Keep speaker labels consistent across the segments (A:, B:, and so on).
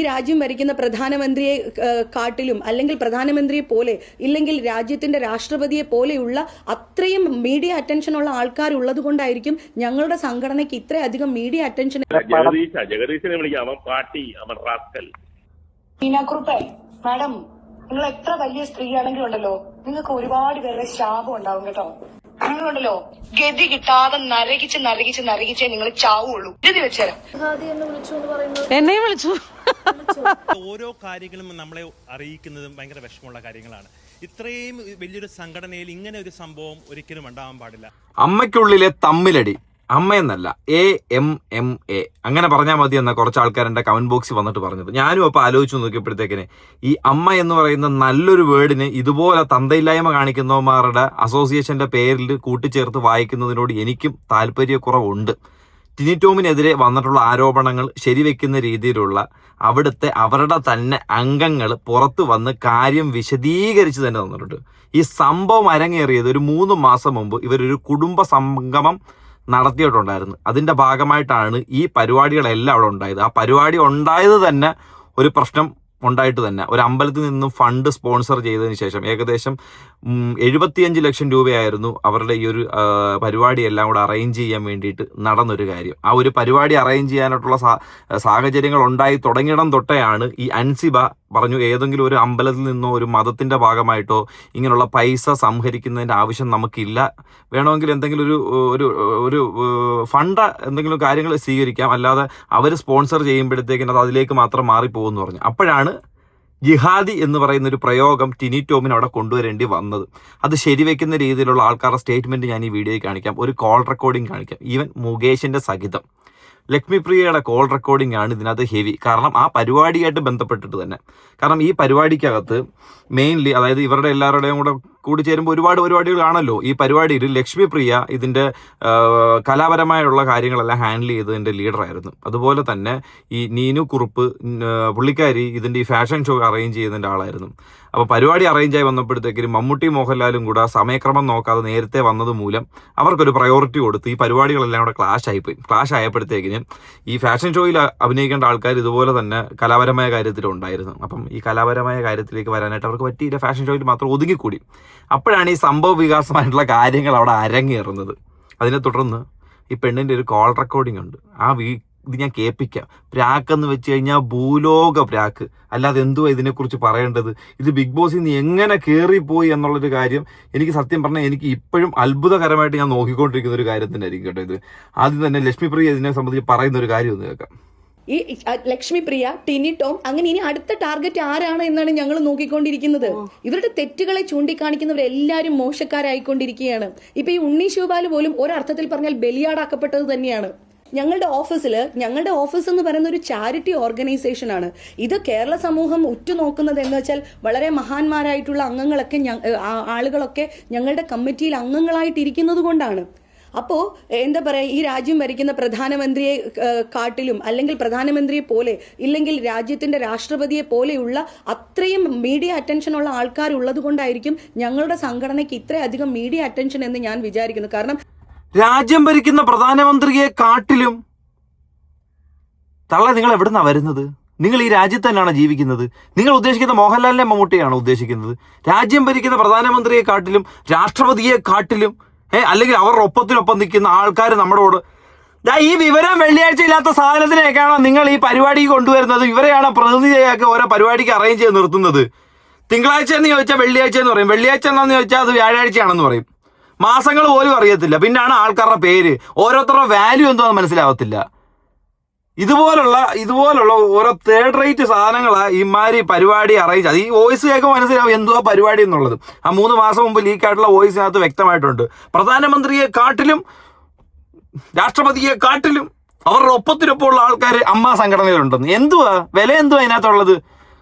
A: ഈ രാജ്യം ഭരിക്കുന്ന പ്രധാനമന്ത്രിയെ കാട്ടിലും അല്ലെങ്കിൽ പ്രധാനമന്ത്രിയെ പോലെ ഇല്ലെങ്കിൽ രാജ്യത്തിന്റെ രാഷ്ട്രപതിയെ പോലെയുള്ള അത്രയും മീഡിയ അറ്റൻഷൻ ഉള്ള ആൾക്കാർ ഉള്ളത് കൊണ്ടായിരിക്കും ഞങ്ങളുടെ സംഘടനയ്ക്ക് ഇത്രയധികം മീഡിയ അറ്റൻഷൻ. മാഡം, നിങ്ങൾ എത്ര വലിയ സ്ത്രീയാണെങ്കിലും ഉണ്ടല്ലോ, നിങ്ങൾക്ക് ഒരുപാട് പേരുടെ ശാപം ഉണ്ടാവും കേട്ടോ. നിങ്ങളുണ്ടല്ലോ ഗതി കിട്ടാതെ നരകിച്ചേ നിങ്ങൾ ചാവുള്ളൂ. ഗതി വെച്ചേരാം.
B: എന്നെ വിളിച്ചു.
C: ഓരോ കാര്യങ്ങളും നമ്മളെ അറിയിക്കുന്നതും ഭയങ്കര വിഷമമുള്ള കാര്യങ്ങളാണ്. ഇത്രയും വലിയൊരു സംഘടനയിൽ ഇങ്ങനെ ഒരു സംഭവം ഒരിക്കലും ഉണ്ടാവാൻ പാടില്ല.
D: അമ്മയ്ക്കുള്ളിലെ തമ്മിലടി, അമ്മയെന്നല്ല AMMA അങ്ങനെ പറഞ്ഞാൽ മതി എന്ന കുറച്ച് ആൾക്കാരുടെ കമന്റ് ബോക്സിൽ വന്നിട്ട് പറഞ്ഞത്. ഞാനും അപ്പോൾ ആലോചിച്ചു നോക്കിയപ്പോഴത്തേക്കിന് ഈ അമ്മ എന്ന് പറയുന്ന നല്ലൊരു വേർഡിന് ഇതുപോലെ തന്തയില്ലായ്മ കാണിക്കുന്നവന്മാരുടെ അസോസിയേഷന്റെ പേരിൽ കൂട്ടിച്ചേർത്ത് വായിക്കുന്നതിനോട് എനിക്കും താല്പര്യക്കുറവുണ്ട്. ടിനി ടോമിനെതിരെ വന്നിട്ടുള്ള ആരോപണങ്ങൾ ശരിവെക്കുന്ന രീതിയിലുള്ള അവരുടെ തന്നെ അംഗങ്ങൾ പുറത്തു വന്ന് കാര്യം വിശദീകരിച്ച് തന്നെ തന്നിട്ടുണ്ട്. ഈ സംഭവം അരങ്ങേറിയത് ഒരു 3 മാസം മുമ്പ് ഇവരൊരു കുടുംബ സംഗമം നടത്തിയിട്ടുണ്ടായിരുന്നു. അതിന്റെ ഭാഗമായിട്ടാണ് ഈ പരിപാടികളെല്ലാം അവിടെ ഉണ്ടായത്. ആ പരിപാടി ഉണ്ടായത് തന്നെ ഒരു പ്രശ്നം ഉണ്ടായിട്ട് തന്നെ ഒരു അമ്പലത്തിൽ നിന്നും ഫണ്ട് സ്പോൺസർ ചെയ്തതിന് ശേഷം ഏകദേശം 75 ലക്ഷം രൂപയായിരുന്നു അവരുടെ ഈ ഒരു പരിപാടി എല്ലാം കൂടെ അറേഞ്ച് ചെയ്യാൻ വേണ്ടിയിട്ട് നടന്നൊരു കാര്യം. ആ ഒരു പരിപാടി അറേഞ്ച് ചെയ്യാനായിട്ടുള്ള സാഹചര്യങ്ങൾ ഉണ്ടായി തുടങ്ങിയിടം തൊട്ടെയാണ് ഈ അൻസിബ പറഞ്ഞു ഏതെങ്കിലും ഒരു അമ്പലത്തിൽ നിന്നോ ഒരു മതത്തിന്റെ ഭാഗമായിട്ടോ ഇങ്ങനെയുള്ള പൈസ സംഹരിക്കുന്നതിന്റെ ആവശ്യം നമുക്കില്ല, വേണമെങ്കിൽ എന്തെങ്കിലും ഒരു ഫണ്ട് എന്തെങ്കിലും കാര്യങ്ങൾ സ്വീകരിക്കാം, അല്ലാതെ അവർ സ്പോൺസർ ചെയ്യുമ്പോഴത്തേക്കിന് അത് അതിലേക്ക് മാത്രം മാറിപ്പോകുമെന്ന് പറഞ്ഞു. അപ്പോഴാണ് ജിഹാദി എന്ന് പറയുന്ന ഒരു പ്രയോഗം ടിനി ടോമിന് അവിടെ കൊണ്ടുവരേണ്ടി വന്നത്. അത് ശരിവെക്കുന്ന രീതിയിലുള്ള ആൾക്കാരുടെ സ്റ്റേറ്റ്മെന്റ് ഞാൻ ഈ വീഡിയോയിൽ കാണിക്കാം, ഒരു കോൾ റെക്കോർഡിംഗ് കാണിക്കാം, ഈവൻ മുകേഷിന്റെ സഹിതം. ലക്ഷ്മിപ്രിയയുടെ കോൾ റെക്കോർഡിംഗ് ആണ് ഇതിനകത്ത് ഹെവി. കാരണം ആ പരിപാടിയായിട്ട് ബന്ധപ്പെട്ടിട്ട് തന്നെ. കാരണം ഈ പരിപാടിക്കകത്ത് മെയിൻലി അതായത് ഇവരുടെ എല്ലാവരുടെയും കൂടി ചേരുമ്പോൾ ഒരുപാട് പരിപാടികളാണല്ലോ. ഈ പരിപാടിയിൽ ലക്ഷ്മിപ്രിയ ഇതിൻ്റെ കലാപരമായുള്ള കാര്യങ്ങളെല്ലാം ഹാൻഡിൽ ചെയ്തതിൻ്റെ ലീഡറായിരുന്നു. അതുപോലെ തന്നെ ഈ നീനു കുറുപ്പ് പുള്ളിക്കാരി ഇതിൻ്റെ ഈ ഫാഷൻ ഷോ അറേഞ്ച് ചെയ്യുന്നതിൻ്റെ ആളായിരുന്നു. അപ്പോൾ പരിപാടി അറേഞ്ചായി വന്നപ്പോഴത്തേക്കും മമ്മൂട്ടി മോഹൻലാലും കൂടെ സമയക്രമം നോക്കാതെ നേരത്തെ വന്നത് മൂലം അവർക്കൊരു പ്രയോറിറ്റി കൊടുത്ത് ഈ പരിപാടികളെല്ലാം കൂടെ ക്ലാഷ് ആയിപ്പോയി. ക്ലാഷ് ആയപ്പോഴത്തേക്കിന് ഈ ഫാഷൻ ഷോയിൽ അഭിനയിക്കേണ്ട ആൾക്കാർ ഇതുപോലെ തന്നെ കലാപരമായ കാര്യത്തിലുണ്ടായിരുന്നു. അപ്പം ഈ കലാപരമായ കാര്യത്തിലേക്ക് വരാനായിട്ട് അവർക്ക് പറ്റിയില്ല, ഫാഷൻ ഷോയിൽ മാത്രം ഒതുങ്ങിക്കൂടി. അപ്പോഴാണ് ഈ സംഭവ വികാസമായിട്ടുള്ള കാര്യങ്ങൾ അവിടെ അരങ്ങേറുന്നത്. അതിനെ തുടർന്ന് ഈ പെണ്ണിൻ്റെ ഒരു കോൾ റെക്കോർഡിംഗ് ഉണ്ട്. ഇത് ഞാൻ കേൾപ്പിക്കാം. പ്രാക്കെന്ന് വെച്ച് കഴിഞ്ഞാൽ ഭൂലോക പ്രാക്ക്, അല്ലാതെ എന്തുവാ ഇതിനെക്കുറിച്ച് പറയേണ്ടത്? ഇത് ബിഗ് ബോസിൽ നിന്ന് എങ്ങനെ കയറിപ്പോയി എന്നുള്ളൊരു കാര്യം എനിക്ക് സത്യം പറഞ്ഞാൽ എനിക്ക് ഇപ്പോഴും അത്ഭുതകരമായിട്ട് ഞാൻ നോക്കിക്കൊണ്ടിരിക്കുന്ന ഒരു കാര്യം തന്നെ ആയിരിക്കും കേട്ടോ ഇത്. ആദ്യം തന്നെ ലക്ഷ്മിപ്രിയ ഇതിനെ സംബന്ധിച്ച് പറയുന്ന ഒരു കാര്യം ഒന്ന് കേൾക്കാം.
A: ഈ ലക്ഷ്മിപ്രിയ, ടിനി ടോം, അങ്ങനെ ഇനി അടുത്ത ടാർഗറ്റ് ആരാണ് എന്നാണ് ഞങ്ങൾ നോക്കിക്കൊണ്ടിരിക്കുന്നത്. ഇവരുടെ തെറ്റുകളെ ചൂണ്ടിക്കാണിക്കുന്നവരെല്ലാവരും മോശക്കാരായിക്കൊണ്ടിരിക്കുകയാണ്. ഇപ്പൊ ഈ ഉണ്ണി ശിവപാല് പോലും ഒരർത്ഥത്തിൽ പറഞ്ഞാൽ ബലിയാടാക്കപ്പെട്ടത് തന്നെയാണ്. ഞങ്ങളുടെ ഓഫീസ് എന്ന് പറയുന്ന ഒരു ചാരിറ്റി ഓർഗനൈസേഷൻ ആണ്. ഇത് കേരള സമൂഹം ഉറ്റുനോക്കുന്നത് എന്ന് വെച്ചാൽ വളരെ മഹാന്മാരായിട്ടുള്ള ആളുകളൊക്കെ ഞങ്ങളുടെ കമ്മിറ്റിയിൽ അംഗങ്ങളായിട്ടിരിക്കുന്നത് കൊണ്ടാണ്. അപ്പോൾ എന്താ പറയുക, ഈ രാജ്യം ഭരിക്കുന്ന പ്രധാനമന്ത്രിയെ കാട്ടിലും അല്ലെങ്കിൽ പ്രധാനമന്ത്രിയെ പോലെ ഇല്ലെങ്കിൽ രാജ്യത്തിന്റെ രാഷ്ട്രപതിയെ പോലെയുള്ള അത്രയും മീഡിയ അറ്റൻഷൻ ഉള്ള ആൾക്കാർ ഉള്ളത് കൊണ്ടായിരിക്കും ഞങ്ങളുടെ സംഘടനയ്ക്ക് ഇത്രയധികം മീഡിയ അറ്റൻഷൻ എന്ന് ഞാൻ വിചാരിക്കുന്നു. കാരണം
D: രാജ്യം ഭരിക്കുന്ന പ്രധാനമന്ത്രിയെ കാട്ടിലും തള്ള നിങ്ങൾ എവിടുന്നാ വരുന്നത്? നിങ്ങൾ ഈ രാജ്യത്ത് തന്നെയാണ് ജീവിക്കുന്നത്. നിങ്ങൾ ഉദ്ദേശിക്കുന്ന മോഹൻലാലിനെ മമ്മൂട്ടിയാണോ ഉദ്ദേശിക്കുന്നത്? രാജ്യം ഭരിക്കുന്ന പ്രധാനമന്ത്രിയെ കാട്ടിലും രാഷ്ട്രപതിയെ കാട്ടിലും അല്ലെങ്കിൽ അവരുടെ ഒപ്പത്തിനൊപ്പം നിൽക്കുന്ന ആൾക്കാർ നമ്മളോട് ഈ വിവരം വെള്ളിയാഴ്ച ഇല്ലാത്ത സാധനത്തിനെയൊക്കെയാണോ നിങ്ങൾ ഈ പരിപാടിക്ക് കൊണ്ടുവരുന്നത്? ഇവരെയാണോ പ്രതിനിധിയാക്കി ഓരോ പരിപാടിക്ക് അറേഞ്ച് ചെയ്ത് നിർത്തുന്നത്? തിങ്കളാഴ്ച എന്ന് ചോദിച്ചാൽ വെള്ളിയാഴ്ച എന്ന് പറയും, വെള്ളിയാഴ്ച എന്താണെന്ന് ചോദിച്ചാൽ അത് വ്യാഴാഴ്ചയാണെന്ന് പറയും. മാസങ്ങൾ പോലും അറിയത്തില്ല. പിന്നാണ് ആൾക്കാരുടെ പേര്, ഓരോരുത്തരുടെ വാല്യൂ എന്തോന്ന് മനസ്സിലാവത്തില്ല. ഇതുപോലുള്ള ഓരോ തേർഡ് റേറ്റ് സാധനങ്ങളാ ഇമാരി പരിപാടി അറേഞ്ച്. അത് ഈ വോയിസ് കേൾക്കുമ്പോൾ മനസ്സിലാവും എന്തുവാ പരിപാടി എന്നുള്ളത്. ആ 3 മാസം മുമ്പ് ലീക്കായിട്ടുള്ള വോയിസിനകത്ത് വ്യക്തമായിട്ടുണ്ട്. പ്രധാനമന്ത്രിയെ കാട്ടിലും രാഷ്ട്രപതിയെ കാട്ടിലും അവരുടെ ഒപ്പത്തിനൊപ്പമുള്ള ആൾക്കാർ അമ്മ സംഘടനയിലുണ്ടെന്ന്. എന്തുവാ വില? എന്തുവാ അതിനകത്തുള്ളത്?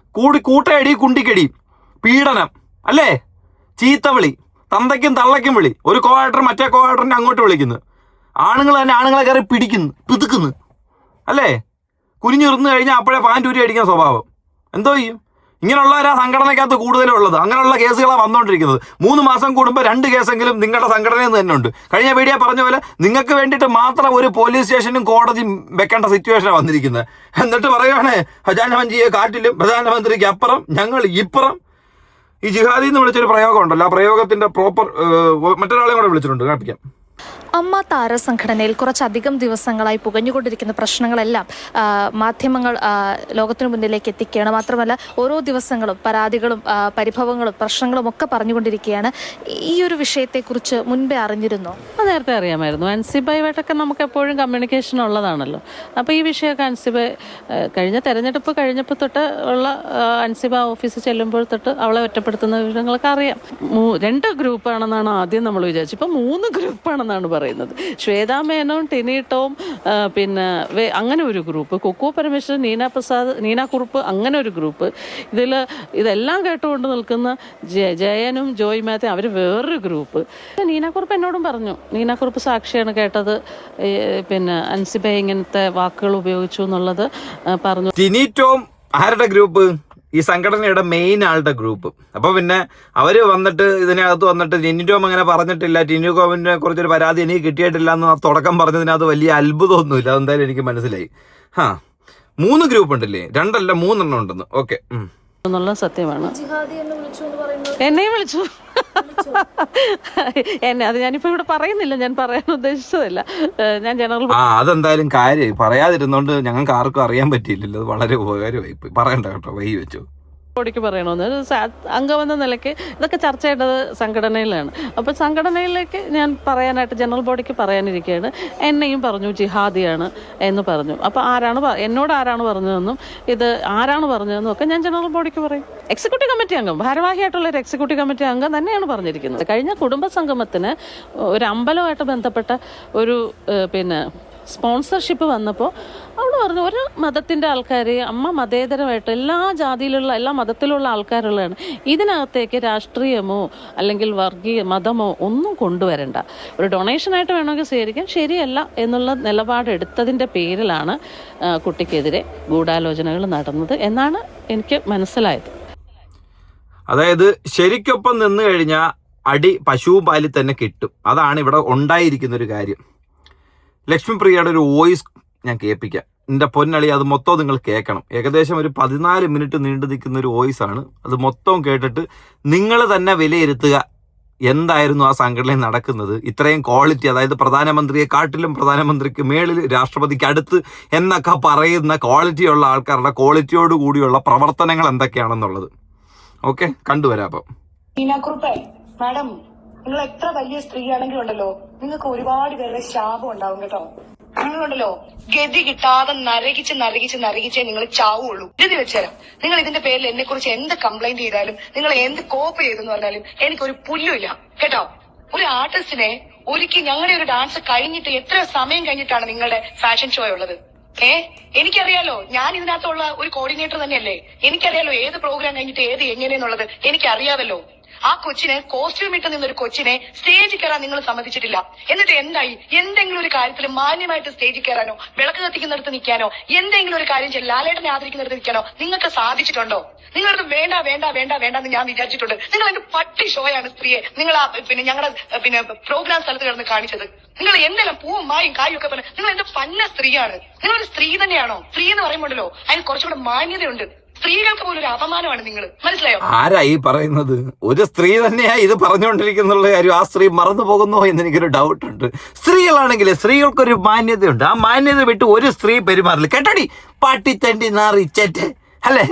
D: കൂട്ടയടി, കുണ്ടിക്കടി, പീഡനം അല്ലേ, ചീത്തവിളി, തന്തയ്ക്കും തള്ളയ്ക്കും വിളി. ഒരു കോആർഡർ മറ്റേ കോആർഡറിനെ അങ്ങോട്ട് വിളിക്കുന്നു. ആണുങ്ങൾ തന്നെ ആണുങ്ങളെ കയറി പിതുക്കുന്നു അല്ലേ? കുനിഞ്ഞിരുന്ന് കഴിഞ്ഞാൽ അപ്പോഴേ പാൻറ്റൂരി അടിക്കുന്ന സ്വഭാവം. എന്തോ ചെയ്യും? ഇങ്ങനെയുള്ളവരാ സംഘടനയ്ക്കകത്ത് കൂടുതലും ഉള്ളത്. അങ്ങനെയുള്ള കേസുകളാണ് വന്നുകൊണ്ടിരിക്കുന്നത്. 3 മാസം കൂടുമ്പോൾ 2 കേസെങ്കിലും നിങ്ങളുടെ സംഘടനയിൽ നിന്ന് തന്നെ ഉണ്ട്. കഴിഞ്ഞ വീഡിയോ പറഞ്ഞ പോലെ നിങ്ങൾക്ക് വേണ്ടിയിട്ട് മാത്രം ഒരു പോലീസ് സ്റ്റേഷനും കോടതിയും വെക്കേണ്ട സിറ്റുവേഷനാണ് വന്നിരിക്കുന്നത്. എന്നിട്ട് പറയുകയാണ് ഖജാനമന്ത്രിയെ കാട്ടിലും പ്രധാനമന്ത്രിക്ക് അപ്പുറം ഞങ്ങൾ ഇപ്പുറം. ഈ ജിഹാദി എന്ന് വിളിച്ചൊരു പ്രയോഗം ഉണ്ടല്ലോ, ആ പ്രയോഗത്തിന്റെ പ്രോപ്പർ മറ്റൊരാളെയും കൂടെ വിളിച്ചിട്ടുണ്ട്, കേൾപ്പിക്കാം.
B: അമ്മ താരസംഘടനയിൽ കുറച്ചധികം ദിവസങ്ങളായി പുകഞ്ഞുകൊണ്ടിരിക്കുന്ന പ്രശ്നങ്ങളെല്ലാം മാധ്യമങ്ങൾ ലോകത്തിനു മുന്നിലേക്ക് എത്തിക്കുകയാണ്. മാത്രമല്ല ഓരോ ദിവസങ്ങളും പരാതികളും പരിഭവങ്ങളും പ്രശ്നങ്ങളും ഒക്കെ പറഞ്ഞുകൊണ്ടിരിക്കുകയാണ്. ഈ ഒരു വിഷയത്തെക്കുറിച്ച് മുൻപേ അറിഞ്ഞിരുന്നോ?
E: നേരത്തെ അറിയാമായിരുന്നു. അൻസിബയുമായിട്ടൊക്കെ നമുക്ക് എപ്പോഴും കമ്മ്യൂണിക്കേഷൻ ഉള്ളതാണല്ലോ. അപ്പോൾ ഈ വിഷയമൊക്കെ അൻസിബ കഴിഞ്ഞ തെരഞ്ഞെടുപ്പ് കഴിഞ്ഞപ്പോൾ തൊട്ട് ഉള്ള അൻസിബ ഓഫീസിൽ ചെല്ലുമ്പോൾ തൊട്ട് അവളെ ഒറ്റപ്പെടുത്തുന്ന വിവരങ്ങളൊക്കെ അറിയാം. 2 ഗ്രൂപ്പാണെന്നാണ് ആദ്യം നമ്മൾ വിചാരിച്ചത്. ഇപ്പം 3 ഗ്രൂപ്പാണെന്നാണ് പറയുന്നത്. ശ്വേതാ മേനോൻ, ടിനി ടോം, പിന്നെ അങ്ങനെ ഒരു ഗ്രൂപ്പ്, കുക്കു പരമേശ്വരൻ, നീന പ്രസാദ്, നീന കുറുപ്പ്, അങ്ങനെ ഒരു ഗ്രൂപ്പ്. ഇതെല്ലാം കേട്ടുകൊണ്ട് നിൽക്കുന്ന ജയനും ജോയ് മാത്യു, അവർ വേറൊരു ഗ്രൂപ്പ്. നീന കുറുപ്പ് എന്നോടും പറഞ്ഞു, നീന കുറുപ്പ് സാക്ഷിയാണ് കേട്ടത്, പിന്നെ അൻസിബ ഇങ്ങനത്തെ വാക്കുകൾ ഉപയോഗിച്ചു എന്നുള്ളത് പറഞ്ഞു.
D: ടിനി ടോം ആരുടെ ഗ്രൂപ്പ്? ഈ സംഘടനയുടെ മെയിൻ ആളുടെ ഗ്രൂപ്പ്. അപ്പോൾ പിന്നെ അവര് വന്നിട്ട് ഇതിനകത്ത് വന്നിട്ട് ടിനി ടോം അങ്ങനെ പറഞ്ഞിട്ടില്ല, ടിനി ടോമിനെ കുറിച്ചൊരു പരാതി എനിക്ക് കിട്ടിയിട്ടില്ല എന്ന് തുടക്കം പറഞ്ഞതിനകത്ത് വലിയ അത്ഭുതമൊന്നുമില്ല. അതെന്തായാലും എനിക്ക് മനസ്സിലായി. 3 ഗ്രൂപ്പ് ഉണ്ടല്ലേ, 2 അല്ല 3 എണ്ണം ഉണ്ടെന്ന്. ഓക്കെ
E: എന്നുള്ള സത്യമാണ്.
B: ജിഹാദി എന്ന് വിളിച്ചു എന്ന് പറയുന്നത്
E: എന്നെയും വിളിച്ചു. അത് ഞാനിപ്പോ ഇവിടെ പറയുന്നില്ല, ഞാൻ പറയാൻ ഉദ്ദേശിച്ചതല്ല. ഞാൻ ജനറൽ
D: അതെന്തായാലും കാര്യം പറയാതിരുന്നോണ്ട് ഞങ്ങൾക്ക് ആർക്കും അറിയാൻ പറ്റിയില്ലല്ലോ. അത് വളരെ ഉപകാരമായി. പറയണ്ട കേട്ടോ, വൈ വെച്ചു.
E: ബോഡിക്ക് പറയണമെന്ന് അംഗമെന്ന നിലയ്ക്ക് ഇതൊക്കെ ചർച്ച ചെയ്യേണ്ടത് സംഘടനയിലാണ്. അപ്പോൾ സംഘടനയിലേക്ക് ഞാൻ പറയാനായിട്ട് ജനറൽ ബോഡിക്ക് പറയാനിരിക്കുകയാണ്. എന്നെയും പറഞ്ഞു ജിഹാദിയാണ് എന്ന് പറഞ്ഞു. അപ്പോൾ എന്നോട് ആരാണ് പറഞ്ഞതെന്നും ഇത് ആരാണ് പറഞ്ഞതെന്നും ഒക്കെ ഞാൻ ജനറൽ ബോഡിക്ക് പറയും. എക്സിക്യൂട്ടീവ് കമ്മിറ്റി അംഗം, ഭാരവാഹിയായിട്ടുള്ള ഒരു എക്സിക്യൂട്ടീവ് കമ്മിറ്റി അംഗം തന്നെയാണ് പറഞ്ഞിരിക്കുന്നത്. കഴിഞ്ഞ കുടുംബ സംഗമത്തിന് ഒരു അമ്പലമായിട്ട് ബന്ധപ്പെട്ട ഒരു സ്പോൺസർഷിപ്പ് വന്നപ്പോൾ അവൾ പറഞ്ഞു, ഒരു മതത്തിൻ്റെ ആൾക്കാർ, അമ്മ മതേതരമായിട്ട് എല്ലാ ജാതിയിലുള്ള എല്ലാ മതത്തിലുള്ള ആൾക്കാരുള്ളതാണ്, ഇതിനകത്തേക്ക് രാഷ്ട്രീയമോ അല്ലെങ്കിൽ മതമോ ഒന്നും കൊണ്ടുവരണ്ട, ഒരു ഡൊണേഷനായിട്ട് വേണമെങ്കിൽ സ്വീകരിക്കാൻ, ശരിയല്ല എന്നുള്ള നിലപാടെടുത്തതിൻ്റെ പേരിലാണ് കുട്ടിക്കെതിരെ ഗൂഢാലോചനകൾ നടന്നത് എന്നാണ് എനിക്ക് മനസ്സിലായത്.
D: അതായത് ശരിക്കൊപ്പം നിന്ന് കഴിഞ്ഞാൽ അടി പശുവും പാലിൽ തന്നെ കിട്ടും. അതാണ് ഇവിടെ ഉണ്ടായിരിക്കുന്ന ഒരു കാര്യം. ലക്ഷ്മിപ്രിയയുടെ ഒരു വോയിസ് ഞാൻ കേൾപ്പിക്കാം. എൻ്റെ പൊന്നളി, അത് മൊത്തം നിങ്ങൾ കേൾക്കണം. ഏകദേശം ഒരു 14 മിനിറ്റ് നീണ്ടു നിൽക്കുന്ന ഒരു വോയിസ് ആണ്. അത് മൊത്തം കേട്ടിട്ട് നിങ്ങൾ തന്നെ വിലയിരുത്തുക എന്തായിരുന്നു ആ സംഘടനയിൽ നടക്കുന്നത്. ഇത്രയും ക്വാളിറ്റി, അതായത് പ്രധാനമന്ത്രിയെക്കാട്ടിലും പ്രധാനമന്ത്രിക്ക് മേളിൽ രാഷ്ട്രപതിക്ക് അടുത്ത് എന്നൊക്കെ പറയുന്ന ക്വാളിറ്റിയുള്ള ആൾക്കാരുടെ ക്വാളിറ്റിയോട് കൂടിയുള്ള പ്രവർത്തനങ്ങൾ എന്തൊക്കെയാണെന്നുള്ളത്. ഓക്കെ, കണ്ടുവരാം. അപ്പം
F: നീനാക്കുറുപ്പേ മാഡം, നിങ്ങൾ എത്ര വലിയ സ്ത്രീയാണെങ്കിലും ഉണ്ടല്ലോ, നിങ്ങൾക്ക് ഒരുപാട് പേരുടെ ശാപം ഉണ്ടാവും കേട്ടോ. നിങ്ങളുണ്ടല്ലോ ഗതി കിട്ടാതെ നരകിച്ചേ നിങ്ങൾ ചാവുള്ളൂ. എഴുതി വെച്ചാലും നിങ്ങൾ ഇതിന്റെ പേരിൽ എന്നെ കുറിച്ച് എന്ത് കംപ്ലൈന്റ് ചെയ്താലും, നിങ്ങൾ എന്ത് കോപ്പ് ചെയ്തെന്ന് പറഞ്ഞാലും എനിക്കൊരു പുല്ലുമില്ല കേട്ടോ. ഒരു ആർട്ടിസ്റ്റിനെ ഒരിക്കൽ ഞങ്ങളുടെ ഒരു ഡാൻസ് കഴിഞ്ഞിട്ട് എത്ര സമയം കഴിഞ്ഞിട്ടാണ് നിങ്ങളുടെ ഫാഷൻ ഷോ ഉള്ളത്? എനിക്കറിയാലോ, ഞാൻ ഇതിനകത്തുള്ള ഒരു കോർഡിനേറ്റർ തന്നെയല്ലേ. എനിക്കറിയാലോ ഏത് പ്രോഗ്രാം കഴിഞ്ഞിട്ട് ഏത് എങ്ങനെയെന്നുള്ളത് എനിക്കറിയാമല്ലോ. ആ കൊച്ചിനെ കോസ്റ്റ്യൂം ഇട്ട് നിന്നൊരു കൊച്ചിനെ സ്റ്റേജിൽ കയറാൻ നിങ്ങൾ സമ്മതിച്ചിട്ടില്ല. എന്നിട്ട് എന്തായി? എന്തെങ്കിലും ഒരു കാര്യത്തിൽ മാന്യമായിട്ട് സ്റ്റേജിൽ കയറാനോ, വിളക്ക് കത്തിക്കുന്നിടത്ത് നിൽക്കാനോ, എന്തെങ്കിലും ഒരു കാര്യം ചെയ്യാൻ, ലാലേട്ടനെ ആദരിക്കുന്നിടത്ത് നിൽക്കാനോ നിങ്ങൾക്ക് സാധിച്ചിട്ടുണ്ടോ? നിങ്ങളത് വേണ്ട എന്ന് ഞാൻ വിചാരിച്ചിട്ടുണ്ട്. നിങ്ങൾ എന്റെ പട്ടി ഷോയാണ് സ്ത്രീയെ നിങ്ങൾ ഞങ്ങളുടെ പ്രോഗ്രാം സ്ഥലത്ത് കിടന്ന് കാണിച്ചത്. നിങ്ങൾ എന്തെല്ലാം പൂവും മായും കായും ഒക്കെ പറഞ്ഞ് നിങ്ങൾ എന്റെ പന്ന സ്ത്രീയാണ്. നിങ്ങളൊരു സ്ത്രീ തന്നെയാണോ? സ്ത്രീ എന്ന് പറയുമ്പോഴല്ലോ അതിന് കുറച്ചുകൂടെ മാന്യതയുണ്ട്. സ്ത്രീകൾക്ക് പോലും ഒരു അപമാനമാണ് നിങ്ങൾ, മനസ്സിലായോ?
D: ആരാ ഈ പറയുന്നത്? ഒരു സ്ത്രീ തന്നെയാ ഇത് പറഞ്ഞുകൊണ്ടിരിക്കുന്നുള്ള കാര്യം ആ സ്ത്രീ മറന്നു പോകുന്നോ എന്ന് എനിക്കൊരു ഡൗട്ട് ഉണ്ട്. സ്ത്രീകളാണെങ്കിൽ സ്ത്രീകൾക്കൊരു മാന്യതയുണ്ട്. ആ മാന്യത വിട്ട് ഒരു സ്ത്രീ പെരുമാറില്ല. കേട്ടോടി പാട്ടിത്തണ്ടി നാറിച്ചേറ്റ് അല്ലേ?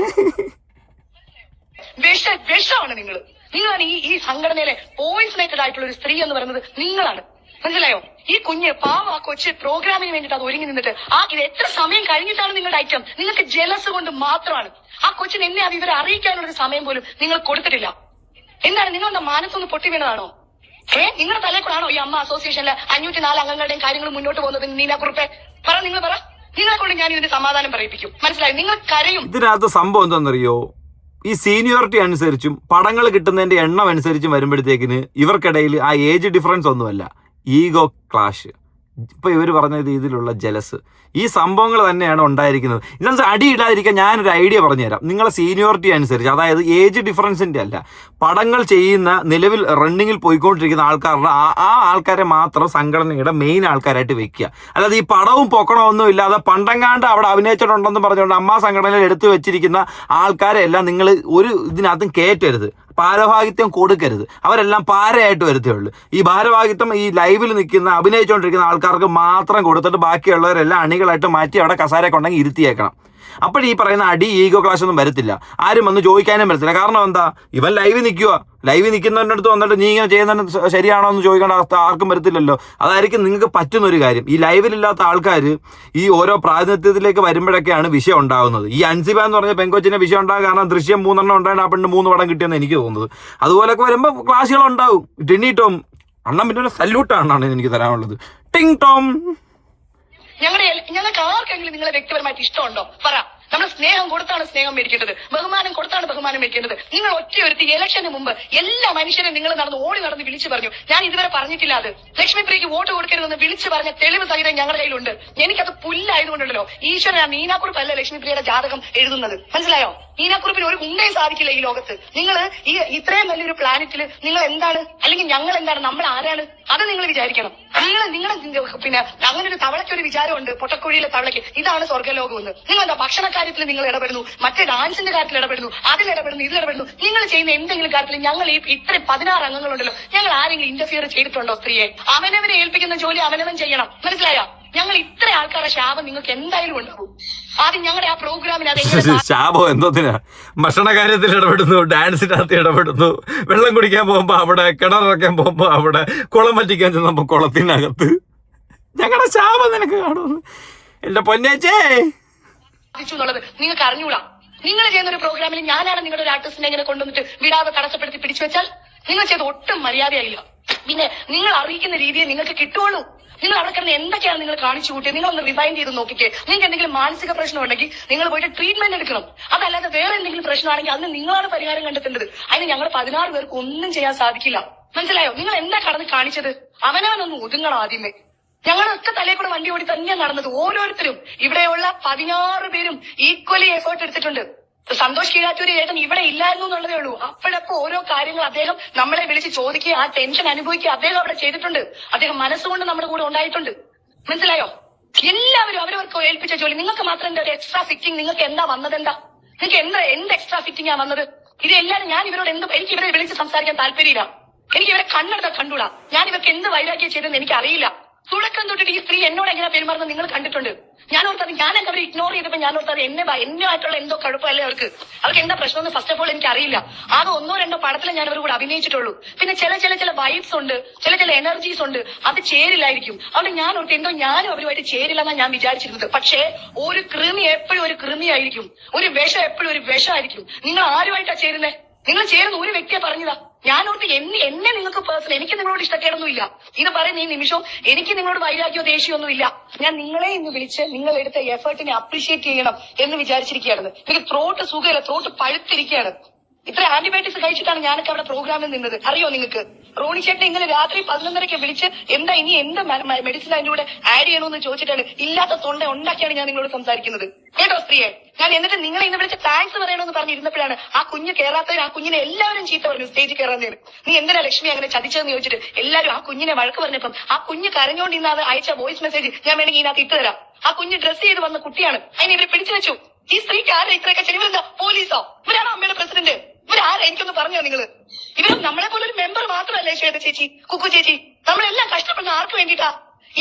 F: വിഷമാണ് നിങ്ങളാണ് ഈ സംഘടനയിലെ പോയിസണേറ്റഡ് ആയിട്ടുള്ള ഒരു സ്ത്രീ എന്ന് പറയുന്നത് നിങ്ങളാണ്, മനസ്സിലായോ? ഈ കുഞ്ഞ് പാവം ആ കൊച്ച് പ്രോഗ്രാമിന് വേണ്ടിട്ട് അത് ഒരുങ്ങി നിന്നിട്ട് ഇത് എത്ര സമയം കഴിഞ്ഞിട്ടാണ് നിങ്ങളുടെ ഐറ്റം. നിങ്ങൾക്ക് ജലസ് കൊണ്ട് മാത്രമാണ്. ആ കൊച്ചിന് എന്നെ അത് ഇവരെ അറിയിക്കാനുള്ള ഒരു സമയം പോലും നിങ്ങൾ കൊടുത്തിട്ടില്ല. എന്താണ് നിങ്ങളുടെ മാനത്തൊന്ന് പൊട്ടി വീണതാണോ? നിങ്ങളുടെ തലയിൽ കൂടാണോ ഈ അമ്മ അസോസിയേഷനിലെ 504 അംഗങ്ങളുടെയും കാര്യങ്ങൾ മുന്നോട്ട് പോകുന്നത്? നീനാക്കുറുപ്പേ നിങ്ങൾ പറ. നിങ്ങളെ കൊണ്ട് ഞാൻ ഇതിന്റെ സമാധാനം പറയിപ്പിക്കും, മനസ്സിലായോ? നിങ്ങൾ കരയും.
D: ഇതിനകത്ത് സംഭവം എന്താണെന്നറിയോ? ഈ സീനിയോറിറ്റി അനുസരിച്ചും പടങ്ങൾ കിട്ടുന്നതിന്റെ എണ്ണം അനുസരിച്ചും വരുമ്പോഴത്തേക്കിന് ഇവർക്കിടയിൽ ആ ഏജ് ഡിഫറൻസ് ഒന്നുമല്ല, ഈഗോ ക്ലാഷ്. ഇപ്പൊ ഇവർ പറഞ്ഞ രീതിയിലുള്ള ജലസ്. ഈ സംഭവങ്ങൾ തന്നെയാണ് ഉണ്ടായിരിക്കുന്നത്. ഇതിനകത്ത് അടിയിടാതിരിക്കാൻ ഞാനൊരു ഐഡിയ പറഞ്ഞുതരാം. നിങ്ങളെ സീനിയോറിറ്റി അനുസരിച്ച്, അതായത് ഏജ് ഡിഫറൻസിന്റെ അല്ല, പടങ്ങൾ ചെയ്യുന്ന നിലവിൽ റണ്ണിങ്ങിൽ പോയിക്കൊണ്ടിരിക്കുന്ന ആൾക്കാരുടെ ആ ആൾക്കാരെ മാത്രം സംഘടനയുടെ മെയിൻ ആൾക്കാരായിട്ട് വെക്കുക. അല്ലാതെ ഈ പടവും പൊക്കണമൊന്നും ഇല്ലാതെ പണ്ടങ്ങാണ്ട് അവിടെ അഭിനയിച്ചിട്ടുണ്ടെന്ന് പറഞ്ഞുകൊണ്ട് അമ്മ സംഘടനയിൽ എടുത്തു വെച്ചിരിക്കുന്ന ആൾക്കാരെ എല്ലാം നിങ്ങൾ ഒരു ഇതിനകത്തും കയറ്റരുത്, ഭാരവാഹിത്വം കൊടുക്കരുത്. അവരെല്ലാം പാരയായിട്ട് വരുത്തേ ഉള്ളൂ. ഈ ഭാരവാഹിത്വം ഈ ലൈവിൽ നിൽക്കുന്ന അഭിനയിച്ചുകൊണ്ടിരിക്കുന്ന ആൾക്കാർക്ക് മാത്രം കൊടുത്തിട്ട് ബാക്കിയുള്ളവരെല്ലാം അണികളായിട്ട് മാറ്റി അവിടെ കസാരയൊക്കെ ഉണ്ടെങ്കിൽ ഇരുത്തിയേക്കണം. അപ്പോൾ ഈ പറയുന്ന അടി ഈഗോ ക്ലാഷ് ഒന്നും വരത്തില്ല, ആരും വന്ന് ചോദിക്കാനും വരത്തില്ല. കാരണം എന്താ, ഇവൻ ലൈവിൽ നിൽക്കുക, ലൈവിൽ നിൽക്കുന്നവരുടെ അടുത്ത് വന്നിട്ട് നീ ഇങ്ങനെ ചെയ്യുന്നതിന് ശരിയാണോ എന്ന് ചോദിക്കേണ്ട അവസ്ഥ ആർക്കും വരത്തില്ലല്ലോ. അതായിരിക്കും നിങ്ങൾക്ക് പറ്റുന്നൊരു കാര്യം. ഈ ലൈവിലില്ലാത്ത ആൾക്കാർ ഈ ഓരോ പ്രാതിനിധ്യത്തിലേക്ക് വരുമ്പോഴൊക്കെയാണ് വിഷയം ഉണ്ടാകുന്നത്. ഈ അൻസിബ എന്ന് പറഞ്ഞ പെങ്കൊച്ചിന്റെ വിഷയം ഉണ്ടാകും, കാരണം ദൃശ്യം 3 ഉണ്ടായിട്ട് ആ പെണ്ണ് 3 പടം കിട്ടിയെന്ന് എനിക്ക് തോന്നുന്നത്. അതുപോലൊക്കെ വരുമ്പോൾ ക്ലാഷുകളുണ്ടാവും. ടിനി ടോം അണ്ണൻ പിന്നെ ഒരു സല്യൂട്ടാണ് എനിക്ക് തരാനുള്ളത്. ടിങ് ടോം.
F: ഞങ്ങൾക്ക് ആർക്കെങ്കിലും നിങ്ങളെ വ്യക്തിപരമായിട്ട് ഇഷ്ടമുണ്ടോ? പറ. നമ്മൾ സ്നേഹം കൊടുത്താണ് സ്നേഹം മേടിക്കേണ്ടത്, ബഹുമാനം കൊടുത്താണ് ബഹുമാനം മേടിക്കേണ്ടത്. നിങ്ങൾ ഒറ്റയൊരുത്തി ഇലക്ഷന് മുമ്പ് എല്ലാ മനുഷ്യരും നിങ്ങൾ ഓടി നടന്ന് വിളിച്ചു പറഞ്ഞു. ഞാൻ ഇതുവരെ പറഞ്ഞിട്ടില്ല അത്. ലക്ഷ്മിപ്രിയക്ക് വോട്ട് കൊടുക്കരുതെന്ന് വിളിച്ചു പറഞ്ഞ തെളിവ് സഹിതം ഞങ്ങളുടെ കയ്യിലുണ്ട്. എനിക്കത് പുല്ലായതുകൊണ്ടല്ലോ ഈശ്വരൻ ആ നീനാക്കുറിപ്പല്ല ലക്ഷ്മിപ്രിയയുടെ ജാതകം എഴുതുന്നത്. മനസ്സിലായോ? നീനാക്കുറിപ്പിന് ഒരു ഉണ്ടേ സാധിക്കില്ല ഈ ലോകത്ത്. നിങ്ങൾ ഈ ഇത്രയും വലിയൊരു പ്ലാനറ്റിൽ നിങ്ങൾ എന്താണ്, അല്ലെങ്കിൽ ഞങ്ങൾ എന്താണ്, നമ്മൾ ആരാണ്, അത് നിങ്ങൾ വിചാരിക്കണം. നിങ്ങളുടെ പിന്നെ അങ്ങനെ ഒരു തവളയ്ക്കൊരു വിചാരമുണ്ട്, പൊട്ടക്കുഴിയിലെ തവളയ്ക്ക് ഇതാണ് സ്വർഗ്ഗലോകം എന്ന്. നിങ്ങൾ എന്താ ഭക്ഷണ കാര്യത്തിൽ നിങ്ങൾ ഇടപെടുന്നു, മറ്റേ ഡാൻസിന്റെ കാര്യത്തിൽ ഇടപെടുന്നു, അതിലിടപെടുന്നു, ഇതിലിടപെടുന്നു. നിങ്ങൾ ചെയ്യുന്ന എന്തെങ്കിലും കാര്യത്തിൽ ഞങ്ങൾ ഈ ഇത്രയും 16 അംഗങ്ങളുണ്ടല്ലോ, ഞങ്ങൾ ആരെങ്കിലും ഇന്റർഫിയർ ചെയ്തിട്ടുണ്ടോ? സ്ത്രീയെ അവനവനെ ഏൽപ്പിക്കുന്ന ജോലി അവനവൻ ചെയ്യണം. മനസ്സിലായോ? ഞങ്ങൾ ഇത്ര ആൾക്കാരുടെ ശാപം നിങ്ങൾക്ക് എന്തായാലും ഉണ്ടാവും. ആദ്യം ഞങ്ങളുടെ ആ പ്രോഗ്രാമിന്
D: ശാപം എന്തോത്തിനാ? ഭക്ഷണ കാര്യത്തിൽ ഇടപെടുന്നു, ഡാൻസിനകത്ത് ഇടപെടുന്നു, വെള്ളം കുടിക്കാൻ പോകുമ്പോ അവിടെ, കിണറിറക്കാൻ പോകുമ്പോ അവിടെ, കുളം വറ്റിക്കാൻ ചെന്നപ്പോ കുളത്തിനകത്ത്. ഞങ്ങളുടെ ശാപം നിനക്ക് കാണുന്നു എന്റെ പൊന്നേച്ചേ.
F: എന്നുള്ളത് നിങ്ങൾക്ക് അറിഞ്ഞൂടാ. നിങ്ങൾ ചെയ്യുന്ന ഒരു പ്രോഗ്രാമിൽ ഞാനാണ് നിങ്ങളുടെ ഒരു ആർട്ടിസ്റ്റിനെ ഇങ്ങനെ കൊണ്ടുവന്നിട്ട് വിടാതെ തടസ്സപ്പെടുത്തി പിടിച്ചു വെച്ചാൽ നിങ്ങൾ ചെയ്ത് ഒട്ടും മര്യാദയായില്ല. പിന്നെ നിങ്ങൾ അറിയിക്കുന്ന രീതിയെ നിങ്ങൾക്ക് കിട്ടുള്ളൂ. നിങ്ങൾ അവിടെ കിടന്ന് എന്തൊക്കെയാണ് നിങ്ങൾ കാണിച്ചു കൂട്ടിയത്? നിങ്ങളൊന്ന് റിവൈൻഡ് ചെയ്ത് നോക്കിക്കേ. നിങ്ങൾക്ക് എന്തെങ്കിലും മാനസിക പ്രശ്നം ഉണ്ടെങ്കിൽ നിങ്ങൾ പോയിട്ട് ട്രീറ്റ്മെന്റ് എടുക്കണം. അതല്ലാതെ വേറെ എന്തെങ്കിലും പ്രശ്നമാണെങ്കിൽ അതിന് നിങ്ങളാണ് പരിഹാരം കണ്ടെത്തേണ്ടത്. അതിന് ഞങ്ങൾ 16 പേർക്ക് ഒന്നും ചെയ്യാൻ സാധിക്കില്ല. മനസ്സിലായോ? നിങ്ങൾ എന്താ കടന്ന് കാണിച്ചത്? അവനവനൊന്ന് ഒതുങ്ങണം ആദ്യമേ. ഞങ്ങളൊക്കെ തലേ കൂടെ വണ്ടി ഓടി തന്നെയാണ് നടന്നത്. ഓരോരുത്തരും ഇവിടെയുള്ള 16 പേരും ഈക്വലി എഫേർട്ട് എടുത്തിട്ടുണ്ട്. സന്തോഷ് കീഴാറ്റൂരി ഏട്ടൻ ഇവിടെ ഇല്ലായിരുന്നു എന്നുള്ളതേ ഉള്ളൂ. അപ്പോഴപ്പോ ഓരോ കാര്യങ്ങൾ അദ്ദേഹം നമ്മളെ വിളിച്ച് ചോദിക്കുക, ആ ടെൻഷൻ അനുഭവിക്കുക അദ്ദേഹം അവിടെ ചെയ്തിട്ടുണ്ട്. അദ്ദേഹം മനസ്സുകൊണ്ട് നമ്മുടെ കൂടെ ഉണ്ടായിട്ടുണ്ട്. മനസ്സിലായോ? എല്ലാവരും അവരവർക്ക് ഏൽപ്പിച്ച ജോലി. നിങ്ങൾക്ക് മാത്രം എന്താ ഒരു എക്സ്ട്രാ ഫിറ്റിംഗ്? നിങ്ങൾക്ക് എന്താ വന്നത്? നിങ്ങൾക്ക് എന്ത് എക്സ്ട്രാ ഫിറ്റിംഗ് ആ വന്നത്? ഇതെല്ലാരും ഞാൻ ഇവരോട് എനിക്ക് ഇവരെ വിളിച്ച് സംസാരിക്കാൻ താല്പര്യമില്ല. എനിക്ക് ഇവരെ കണ്ണെടുത്താൽ കണ്ടൂടാ. ഞാൻ ഇവർക്ക് എന്ത് വൈരാഗ്യം ചെയ്തെന്ന് എനിക്ക് അറിയില്ല. തുടക്കം തൊട്ടിട്ട് ഈ സ്ത്രീ എന്നോട് എങ്ങനെ പെരുമാറുന്നത് നിങ്ങൾ കണ്ടിട്ടുണ്ട്. ഞാൻ ഓർത്തത് ഞാൻ അവരെ ഇഗ്നോർ ചെയ്തപ്പോ ഞാൻ ഓർത്തത് എന്നെയായിട്ടുള്ള എന്തോ കുഴപ്പമല്ലേ അവർക്ക് എന്താ പ്രശ്നമെന്ന് ഫസ്റ്റ് ഓഫ് ഓൾ എനിക്ക് അറിയില്ല. ആകെ 1-2 പടത്തിലെ ഞാൻ അവർ കൂടെ അഭിനയിച്ചിട്ടുള്ളൂ. പിന്നെ ചില വൈബ്സ് ഉണ്ട്, ചില എനർജീസ് ഉണ്ട്, അത് ചേരില്ലായിരിക്കും. അതുകൊണ്ട് ഞാൻ ഓർത്ത് എന്തോ ഞാനും അവരുമായിട്ട് ചേരില്ലെന്നാണ് ഞാൻ വിചാരിച്ചിരുന്നത്. പക്ഷേ ഒരു കൃമി എപ്പോഴും ഒരു കൃമിയായിരിക്കും, ഒരു വിഷം എപ്പോഴും ഒരു വിഷമായിരിക്കും. നിങ്ങൾ ആരുമായിട്ടാ ചേരുന്നത്? നിങ്ങൾ ചേരുന്ന ഒരു വ്യക്തിയെ പറഞ്ഞതാ. ഞാനോർത്ത് എന്നെ നിങ്ങൾക്ക് പേഴ്സണൽ, എനിക്ക് നിങ്ങളോട് ഇഷ്ടക്കേടൊന്നുമില്ല. ഇത് പറയുന്ന ഈ നിമിഷവും എനിക്ക് നിങ്ങളോട് വൈരാഗ്യമോ ദേഷ്യമൊന്നും ഇല്ല. ഞാൻ നിങ്ങളെ ഇന്ന് വിളിച്ച് നിങ്ങൾ എടുത്ത എഫേർട്ടിനെ അപ്രീഷിയേറ്റ് ചെയ്യണം എന്ന് വിചാരിച്ചിരിക്കുകയാണ്. എനിക്ക് ത്രോട്ട് സുഖമില്ല, ത്രോട്ട് പഴുത്തിരിക്കുകയാണ്. ഇത്ര ആന്റിബയോട്ടിക്സ് കഴിച്ചിട്ടാണ് ഞാനൊക്കെ അവിടെ പ്രോഗ്രാമിൽ നിന്നത്. അറിയോ നിങ്ങൾക്ക്? റോണി ചേട്ടൻ ഇങ്ങനെ രാത്രി 11:30 വിളിച്ച് ഇനി എന്ത് മെഡിസിൻ അതിന്റെ കൂടെ ആഡ് ചെയ്യണമെന്ന് ചോദിച്ചിട്ടാണ് ഇല്ലാത്ത തൊണ്ട ഉണ്ടാക്കിയാണ് ഞാൻ നിങ്ങളോട് സംസാരിക്കുന്നത്. കേട്ടോ സ്ത്രീയെ? ഞാൻ എന്നിട്ട് നിങ്ങളെ ഇന്ന് വിളിച്ച് താങ്ക്സ് പറയണമെന്ന് പറഞ്ഞിരുന്നപ്പോഴാണ് ആ കുഞ്ഞ് കയറാത്തവർ ആ കുഞ്ഞിനെ എല്ലാവരും ചീത്ത പറഞ്ഞു സ്റ്റേജിൽ കയറാന്നേന്. നീ എന്തിനാ ലക്ഷ്മി അങ്ങനെ ചതിച്ചതെന്ന് ചോദിച്ചിട്ട് എല്ലാവരും ആ കുഞ്ഞിനെ വഴക്ക് പറഞ്ഞപ്പം ആ കുഞ്ഞ് കരഞ്ഞോണ്ട് ഇന്ന് അത് അയച്ച വോയിസ് മെസ്സേജ് ഞാൻ വേണമെങ്കിൽ ഇതിനകത്ത് ഇട്ടുതരാം. ആ കുഞ്ഞ് ഡ്രസ് ചെയ്ത് വന്ന കുട്ടിയാണ്. അതിനെ ഇവരെ പിടിച്ചു വെച്ചു. ഈ സ്ത്രീക്ക് ആരാ ഇത്രയൊക്കെ ചെയ്യും? ഇവരെന്താ പോലീസോ? ഇവരാണ് അമ്മയുടെ പ്രസിഡന്റ്? ഇവരാരാ? എനിക്കൊന്ന് പറഞ്ഞോ നിങ്ങള്. ഇവരും നമ്മളെ പോലെ ഒരു മെമ്പർ മാത്രമല്ലേ ശ്വേത ചേച്ചി, കുക്കു ചേച്ചി? നമ്മളെല്ലാം കഷ്ടപ്പെടുന്ന ആർക്ക് വേണ്ടിയിട്ടാ?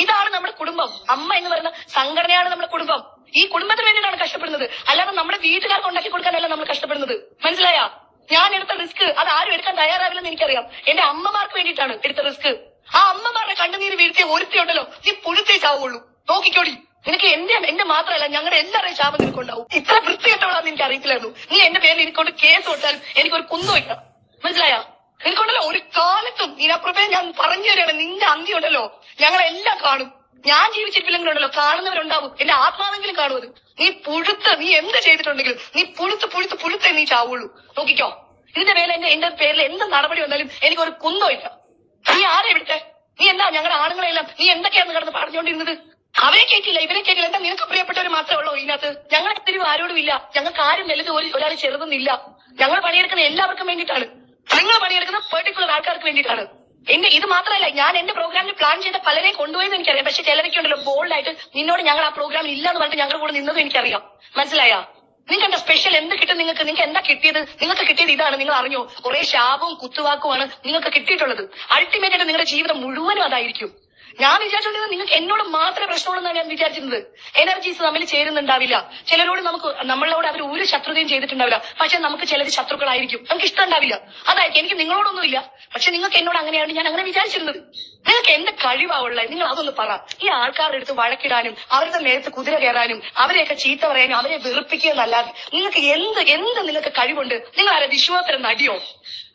F: ഇതാണ് നമ്മുടെ കുടുംബം. അമ്മ എന്ന് പറയുന്ന സംഘടനയാണ് നമ്മുടെ കുടുംബം. ഈ കുടുംബത്തിന് വേണ്ടിയിട്ടാണ് കഷ്ടപ്പെടുന്നത്, അല്ലാതെ നമ്മുടെ വീട്ടുകാർക്ക് ഉണ്ടാക്കി കൊടുക്കാനല്ല നമ്മൾ കഷ്ടപ്പെടുന്നത്. മനസ്സിലായാ? ഞാൻ എടുത്ത റിസ്ക് അത് ആരും എടുക്കാൻ തയ്യാറാവില്ലെന്ന് എനിക്കറിയാം. എന്റെ അമ്മമാർക്ക് വേണ്ടിയിട്ടാണ് എടുത്ത റിസ്ക്. ആ അമ്മമാരുടെ കണ്ണുനീര് വീഴ്ത്തിയ ഒരുത്തിയുണ്ടല്ലോ, നീ പുഴുത്തേ ചാവുള്ളൂ. നോക്കിക്കോടി. നിനക്ക് എന്റെ മാത്രമല്ല ഞങ്ങളുടെ എല്ലാവരുടെയും ശാപം നിനക്കുണ്ടാവും. ഇത്ര വൃത്തികെട്ടവളാന്ന് എനിക്ക് അറിയില്ലായിരുന്നു. നീ എന്റെ പേരിൽ എനിക്കൊണ്ട് കേസ് കൊടുത്താലും എനിക്കൊരു കുന്തമില്ല. മനസ്സിലായാ? എനിക്കൊണ്ടല്ലോ ഒരു കാലത്തും ഇതിനപ്പുറമേ ഞാൻ പറഞ്ഞു തരാണ്. നിന്റെ അന്തി ഉണ്ടല്ലോ ഞങ്ങളെല്ലാം കാണും. ഞാൻ ജീവിച്ചിരിപ്പില്ലെങ്കിലുണ്ടല്ലോ കാണുന്നവരുണ്ടാവും. എന്റെ ആത്മാവെങ്കിലും കാണും. അത് നീ എന്ത് ചെയ്തിട്ടുണ്ടെങ്കിലും നീ പുഴുത്തേ നീ ചാവുള്ളൂ. നോക്കിക്കോ. ഇതിന്റെ മേലെ എന്റെ പേരിൽ എന്ത് നടപടി വന്നാലും എനിക്കൊരു കുന്തമില്ല. നീ ആരെ ഇവിടുത്തെ? നീ എന്താ ഞങ്ങളുടെ ആണുങ്ങളെല്ലാം നീ എന്തൊക്കെയാന്ന് കിടന്ന് പറഞ്ഞുകൊണ്ടിരുന്നത്? അവരെ കേട്ടില്ല, ഇവരെ കേട്ടില്ല. എന്താ നിനക്ക് പ്രിയപ്പെട്ടവർ മാത്രമേ ഉള്ളൂ ഇതിനകത്ത്? ഞങ്ങൾ ഒത്തിരി ആരോടും ഇല്ല. ഞങ്ങൾക്ക് ആരും വലുത് ഒരാൾ ചെറുതൊന്നില്ല. ഞങ്ങൾ പണിയെടുക്കുന്ന എല്ലാവർക്കും വേണ്ടിയിട്ടാണ്. നിങ്ങൾ പണിയെടുക്കുന്ന പെർട്ടിക്കുലർ ആൾക്കാർക്ക് വേണ്ടിയിട്ടാണ്. ഇത് മാത്രമല്ല, ഞാൻ എന്റെ പ്രോഗ്രാമിൽ പ്ലാൻ ചെയ്ത പലരെ കൊണ്ടുപോയെന്ന് എനിക്കറിയാം. പക്ഷെ ചിലരൊക്കെ ഉണ്ടല്ലോ ബോൾഡായിട്ട് നിന്നോട് ഞങ്ങൾ ആ പ്രോഗ്രാമിൽ ഇല്ല എന്ന് പറഞ്ഞിട്ട് ഞങ്ങളുടെ കൂടെ നിന്നതും എനിക്കറിയാം. മനസ്സിലായാ? നിങ്ങൾക്ക് എന്താ സ്പെഷ്യൽ എന്ത് കിട്ടും? നിങ്ങൾക്ക് എന്താ കിട്ടിയത്? നിങ്ങൾക്ക് കിട്ടിയത് ഇതാണ്. നിങ്ങൾ അറിഞ്ഞോ? കുറെ ശാപവും കുത്തുവാക്കുമാണ് നിങ്ങൾക്ക് കിട്ടിയിട്ടുള്ളത്. അൾട്ടിമേറ്റ് ആയിട്ട് നിങ്ങളുടെ ജീവിതം മുഴുവനും അതായിരിക്കും. ഞാൻ വിചാരിച്ചോണ്ടിരുന്നത് നിങ്ങൾക്ക് എന്നോട് മാത്രമേ പ്രശ്നമുള്ളെന്നാണ് ഞാൻ വിചാരിച്ചിരുന്നത്. എനർജീസ് തമ്മിൽ ചേരുന്നുണ്ടാവില്ല. ചിലരോട് നമ്മളോട് അവർ ഒരു ശത്രുതയും ചെയ്തിട്ടുണ്ടാവില്ല. പക്ഷെ നമുക്ക് ചിലർ ശത്രുക്കളായിരിക്കും. നമുക്ക് ഇഷ്ടം ഉണ്ടാവില്ല. അതായിരിക്കും. എനിക്ക് നിങ്ങളോടൊന്നുമില്ല, പക്ഷെ നിങ്ങൾക്ക് എന്നോട് അങ്ങനെയാണ് ഞാൻ അങ്ങനെ വിചാരിച്ചിരുന്നത്. നിങ്ങൾക്ക് എന്ത് കഴിവാവുള്ളത്? നിങ്ങൾ അതൊന്ന് പറ. ഈ ആൾക്കാരുടെ അടുത്ത് വഴക്കിടാനും അവരുടെ നേരത്ത് കുതിര കയറാനും അവരെയൊക്കെ ചീത്ത പറയാനും അവരെ വെറുപ്പിക്കുക എന്നല്ലാതെ നിങ്ങൾക്ക് എന്ത് നിങ്ങൾക്ക് കഴിവുണ്ട്? നിങ്ങൾ ആരാ? വിശ്വാസത്തിന് നടിയോ?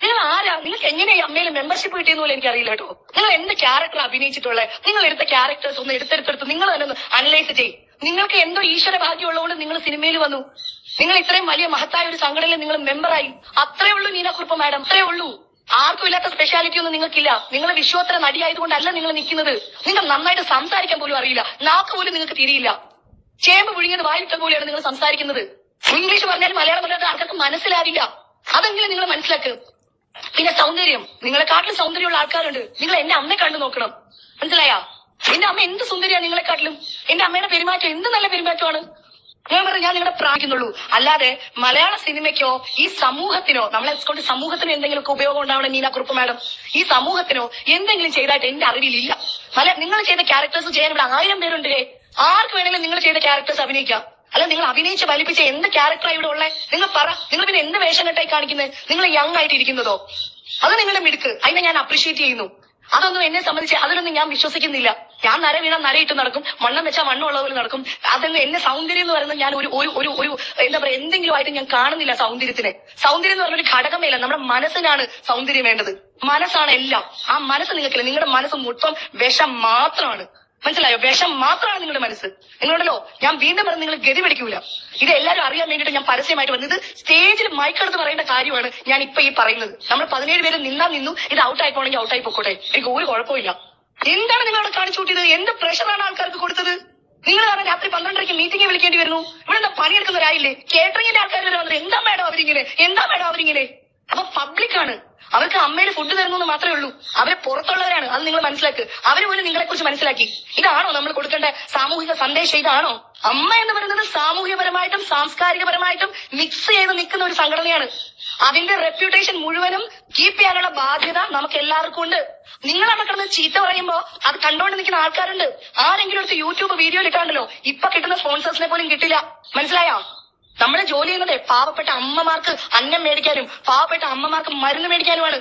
F: നിങ്ങൾ ആരാ? നിങ്ങൾക്ക് എങ്ങനെ ഈ അമ്മയിൽ മെമ്പർഷിപ്പ് കിട്ടിയെന്ന് പോലും എനിക്കറിയില്ല കേട്ടോ. നിങ്ങൾ എന്ത് ക്യാരക്ടർ അഭിനയിച്ചിട്ടുള്ളത്? നിങ്ങൾ എടുത്ത ക്യാരക്ടേഴ്സ് ഒന്ന് എടുത്തെടുത്ത് നിങ്ങൾ തന്നെ ഒന്ന് അനലൈസ് ചെയ്യും. നിങ്ങൾക്ക് എന്തോ ഈശ്വര ഭാഗ്യം ഉള്ളതുകൊണ്ട് നിങ്ങൾ സിനിമയിൽ വന്നു. നിങ്ങൾ ഇത്രയും വലിയ മഹത്തായ ഒരു സംഘടനയിൽ നിങ്ങൾ മെമ്പറായി. അത്രേ ഉള്ളൂ നീനക്കുറുപ്പ് മാഡം, അത്രേ ഉള്ളൂ. ആർക്കും ഇല്ലാത്ത സ്പെഷ്യാലിറ്റി ഒന്നും നിങ്ങൾക്കില്ല. നിങ്ങൾ വിശ്വോത്തര നടിയായതുകൊണ്ടല്ല നിങ്ങൾ നിൽക്കുന്നത്. നിങ്ങൾ നന്നായിട്ട് സംസാരിക്കാൻ പോലും അറിയില്ല. നാക്ക് പോലും നിങ്ങൾക്ക് തിരിയില്ല. ചേമ്പ് പുഴുങ്ങിയത് വായിട്ട പോലെയാണ് നിങ്ങൾ സംസാരിക്കുന്നത്. ഇംഗ്ലീഷ് പറഞ്ഞാലും മലയാളം പറഞ്ഞാൽ ആൾക്കാർക്ക് മനസ്സിലാവില്ല. അതെങ്കിലും നിങ്ങൾ മനസ്സിലാക്കുക. പിന്നെ സൗന്ദര്യം, നിങ്ങളെക്കാട്ടിലും സൗന്ദര്യമുള്ള ആൾക്കാരുണ്ട്. നിങ്ങൾ എന്റെ അമ്മയെ കണ്ടു നോക്കണം. മനസ്സിലായാ? എന്റെ അമ്മ എന്ത് സുന്ദരിയാണ് നിങ്ങളെക്കാട്ടിലും. എന്റെ അമ്മയുടെ പെരുമാറ്റം എന്ത് നല്ല പെരുമാറ്റമാണ്. ഞാൻ പറഞ്ഞു, ഞാൻ നിങ്ങളെ പ്രാപിക്കുന്നുള്ളൂ. അല്ലാതെ മലയാള സിനിമയ്ക്കോ ഈ സമൂഹത്തിനോ, നമ്മളെ കൊണ്ട് സമൂഹത്തിന് എന്തെങ്കിലുമൊക്കെ ഉപയോഗം ഉണ്ടാവണം നീനക്കുറുപ്പ് മാഡം. ഈ സമൂഹത്തിനോ എന്തെങ്കിലും ചെയ്തായിട്ട് എന്റെ അറിവിലില്ല. നിങ്ങൾ ചെയ്ത ക്യാരക്ടേഴ്സ് ചെയ്യാൻ ഇവിടെ 1000 പേരുണ്ട്. ആർക്ക് വേണമെങ്കിലും നിങ്ങൾ ചെയ്ത ക്യാരക്ടേഴ്സ് അഭിനയിക്കാം. അല്ല, നിങ്ങൾ അഭിനയിച്ച് വലിപ്പിച്ച എന്ത് ക്യാരക്ടറാണ് ഇവിടെ ഉള്ളത്? നിങ്ങൾ പറ. നിങ്ങൾ പിന്നെ എന്ത് വേഷം കെട്ടായി കാണിക്കുന്നത്? നിങ്ങൾ യങ് ആയിട്ട് ഇരിക്കുന്നതോ? അത് നിങ്ങളുടെ മിടുക്ക്. അതിനെ ഞാൻ അപ്രീഷിയേറ്റ് ചെയ്യുന്നു. അതൊന്നും എന്നെ സംബന്ധിച്ച് അതിലൊന്നും ഞാൻ വിശ്വസിക്കുന്നില്ല. ഞാൻ നര വീണ നരയിട്ട് നടക്കും, വണ്ണം വെച്ചാൽ വണ്ണമുള്ള പോലെ നടക്കും. അതൊന്നും എന്നെ സൗന്ദര്യം എന്ന് പറയുന്നത് ഞാൻ ഒരു എന്താ പറയാ എന്തെങ്കിലും ആയിട്ട് ഞാൻ കാണുന്നില്ല സൗന്ദര്യത്തിനെ. സൗന്ദര്യം എന്ന് പറഞ്ഞൊരു ഘടകമേ അല്ല. നമ്മുടെ മനസ്സിനാണ് സൗന്ദര്യം വേണ്ടത്. മനസ്സാണ് എല്ലാം. ആ മനസ്സ് നിങ്ങൾക്കില്ല. നിങ്ങളുടെ മനസ്സ് മൊത്തം വിഷം മാത്രമാണ്. മനസ്സിലായോ? വിഷം മാത്രമാണ് നിങ്ങളുടെ മനസ്സ്. നിങ്ങളുണ്ടല്ലോ, ഞാൻ വീണ്ടും പറഞ്ഞ് നിങ്ങൾ ഗതി പിടിക്കൂല. ഇത് എല്ലാവരും അറിയാൻ വേണ്ടിയിട്ട് ഞാൻ പരസ്യമായിട്ട് വന്നത്. സ്റ്റേജിൽ മൈക്കെടുത്ത് പറയേണ്ട കാര്യമാണ് ഞാൻ ഇപ്പൊ ഈ പറയുന്നത്. നമ്മൾ 17 പേര് നിന്നു. ഇത് ഔട്ടായി പോണെങ്കിൽ ഔട്ടായി പൊക്കോട്ടെ, എനിക്ക് ഒരു കുഴപ്പമില്ല. എന്താണ് നിങ്ങൾ അവിടെ കാണിച്ചു കൂട്ടിയത്? എന്ത് പ്രഷറാണ് ആൾക്കാർക്ക് കൊടുത്തത്? നിങ്ങൾ കാരണം രാത്രി 12:30 മീറ്റിംഗ് വിളിക്കേണ്ടി വരുന്നു. ഇവിടെ എന്താ പണിയെടുക്കുന്നവരായില്ലേ? കേറ്ററിംഗിന്റെ ആൾക്കാർ വരെ വന്നത്. എന്താ മേഡം അവരിങ്ങനെ? അപ്പൊ പബ്ലിക്കാണ്. അവർക്ക് അമ്മയിൽ ഫുഡ് തരുന്നു മാത്രമേ ഉള്ളൂ. അവരെ പുറത്തുള്ളവരാണ്. അത് നിങ്ങൾ മനസ്സിലാക്കുക. അവര് പോലും നിങ്ങളെ കുറിച്ച് മനസ്സിലാക്കി. ഇതാണോ നമ്മൾ കൊടുക്കേണ്ട സാമൂഹിക സന്ദേശം? ഇതാണോ? അമ്മ എന്ന് പറയുന്നത് സാമൂഹികപരമായിട്ടും സാംസ്കാരികപരമായിട്ടും മിക്സ് ചെയ്ത് നിൽക്കുന്ന ഒരു സംഘടനയാണ്. അതിന്റെ റെപ്യൂട്ടേഷൻ മുഴുവനും കീപ്പ് ചെയ്യാനുള്ള ബാധ്യത നമുക്ക് എല്ലാവർക്കും ഉണ്ട്. നിങ്ങൾ അവിടെ കിടന്ന് ചീത്ത പറയുമ്പോ അത് കണ്ടോണ്ട് നിൽക്കുന്ന ആൾക്കാരുണ്ട്. ആരെങ്കിലും എടുത്ത് യൂട്യൂബ് വീഡിയോ ഇട്ടാണ്ടല്ലോ ഇപ്പൊ കിട്ടുന്ന സ്പോൺസേഴ്സിനെ പോലും കിട്ടില്ല. മനസ്സിലായോ? നമ്മളെ ജോലി ചെയ്യുന്നത് പാവപ്പെട്ട അമ്മമാർക്ക് അന്നം മേടിക്കാനും പാവപ്പെട്ട അമ്മമാർക്ക് മരുന്ന് മേടിക്കാനുമാണ്.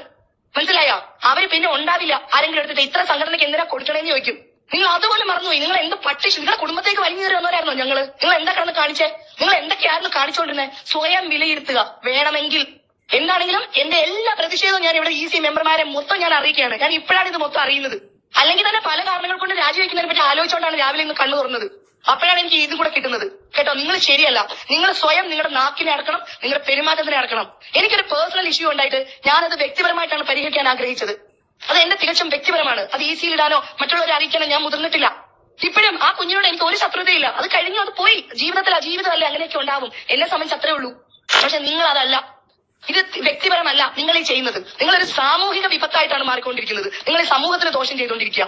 F: മനസ്സിലായോ? അവര് പിന്നെ ഉണ്ടാവില്ല. ആരെങ്കിലും എടുത്തിട്ട് ഇത്ര സംഘടനയ്ക്ക് എന്തിനാ കൊടുക്കണേന്ന് ചോദിക്കും. നിങ്ങൾ അതുപോലെ മറന്നുപോയി. നിങ്ങൾ എന്ത് പട്ടിഷ് നിങ്ങളുടെ കുടുംബത്തേക്ക് വലിഞ്ഞു കയറി വന്നവരായിരുന്നോ ഞങ്ങള്? നിങ്ങൾ എന്താ കിടന്ന് കാണിച്ചേ? നിങ്ങൾ എന്തൊക്കെയായിരുന്നു കാണിച്ചുകൊണ്ടിരുന്നത്? സ്വയം വിലയിരുത്തുക വേണമെങ്കിൽ. എന്താണെങ്കിലും എന്റെ എല്ലാ പ്രതിഷേധവും ഞാൻ ഇവിടെ EC മെമ്പർമാരെ മൊത്തം ഞാൻ അറിയിക്കുകയാണ്. ഞാൻ ഇപ്പോഴാണ് ഇത് മൊത്തം അറിയുന്നത്. അല്ലെങ്കിൽ തന്നെ പല കാരണങ്ങൾ കൊണ്ട് രാജിവെക്കുന്നതിനെ പറ്റി ആലോചിച്ചുകൊണ്ടാണ് രാവിലെ ഇന്ന് കണ്ണു തുറന്നത്. അപ്പോഴാണ് എനിക്ക് ഇതും കൂടെ കിട്ടുന്നത്. കേട്ടോ, നിങ്ങൾ ശരിയല്ല. നിങ്ങൾ സ്വയം നിങ്ങളുടെ നാക്കിനെ അടക്കണം, നിങ്ങളുടെ പെരുമാറ്റത്തിനെ അടക്കണം. എനിക്കൊരു പേഴ്സണൽ ഇഷ്യൂ ഉണ്ടായിട്ട് ഞാനത് വ്യക്തിപരമായിട്ടാണ് പരിഹരിക്കാൻ ആഗ്രഹിച്ചത്. അത് എന്റെ തികച്ചും വ്യക്തിപരമാണ്. അത് EC ഇടാനോ മറ്റുള്ളവരെ അറിയിക്കാനോ ഞാൻ മുതിർന്നിട്ടില്ല. ഇപ്പോഴും ആ കുഞ്ഞിനോട് എനിക്ക് ഒരു ശത്രുതയില്ല. അത് കഴിഞ്ഞു, അത് പോയി. ജീവിതമല്ലേ അങ്ങനെയൊക്കെ ഉണ്ടാവും. എന്നെ സംബന്ധിച്ച് അത്രേ ഉള്ളൂ. പക്ഷെ നിങ്ങൾ അതല്ല. ഇത് വ്യക്തിപരമല്ല നിങ്ങൾ ഈ ചെയ്യുന്നത്. നിങ്ങളൊരു സാമൂഹിക വിപത്തായിട്ടാണ് മാറിക്കൊണ്ടിരിക്കുന്നത്. നിങ്ങൾ ഈ സമൂഹത്തിന് ദോഷം ചെയ്തുകൊണ്ടിരിക്കുക.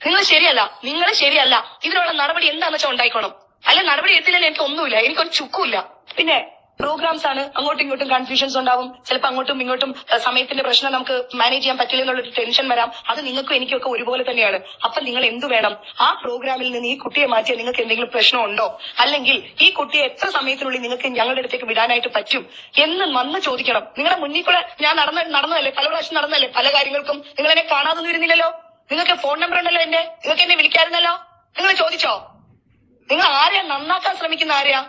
F: നിങ്ങൾ ശരിയല്ല. ഇതിനുള്ള നടപടി എന്താണെന്ന് വെച്ചാൽ ഉണ്ടായിക്കോണം. അല്ല, നടപടി എടുത്തില്ലെങ്കിൽ എനിക്ക് ഒന്നുമില്ല, എനിക്കൊരു ചുക്കുമില്ല. പിന്നെ പ്രോഗ്രാംസ് ആണ്, അങ്ങോട്ടും ഇങ്ങോട്ടും കൺഫ്യൂഷൻസ് ഉണ്ടാവും. ചിലപ്പോൾ അങ്ങോട്ടും ഇങ്ങോട്ടും സമയത്തിന്റെ പ്രശ്നം നമുക്ക് മാനേജ് ചെയ്യാൻ പറ്റില്ല എന്നുള്ളൊരു ടെൻഷൻ വരാം. അത് നിങ്ങൾക്കും എനിക്കൊക്കെ ഒരുപോലെ തന്നെയാണ്. അപ്പൊ നിങ്ങൾ എന്ത് വേണം? ആ പ്രോഗ്രാമിൽ നിന്ന് ഈ കുട്ടിയെ മാറ്റിയാൽ നിങ്ങൾക്ക് എന്തെങ്കിലും പ്രശ്നമുണ്ടോ? അല്ലെങ്കിൽ ഈ കുട്ടിയെ എത്ര സമയത്തിനുള്ളിൽ നിങ്ങൾക്ക് ഞങ്ങളുടെ അടുത്തേക്ക് വിടാനായിട്ട് പറ്റും എന്ന് വന്ന് ചോദിക്കണം. നിങ്ങളുടെ മുന്നിൽ കൂടെ ഞാൻ നടന്നതല്ലേ, പല പ്രാവശ്യം നടന്നതല്ലേ പല കാര്യങ്ങൾക്കും. നിങ്ങൾ എന്നെ കാണാതൊന്നും ഇരുന്നില്ലല്ലോ. നിങ്ങൾക്ക് ഫോൺ നമ്പർ ഉണ്ടല്ലോ എന്റെ. നിങ്ങൾക്ക് എന്നെ വിളിക്കാറുണ്ടല്ലോ. നിങ്ങൾ ചോദിച്ചോ? നിങ്ങൾ ആരെയാ നന്നാക്കാൻ ശ്രമിക്കുന്ന? ആരെയാ?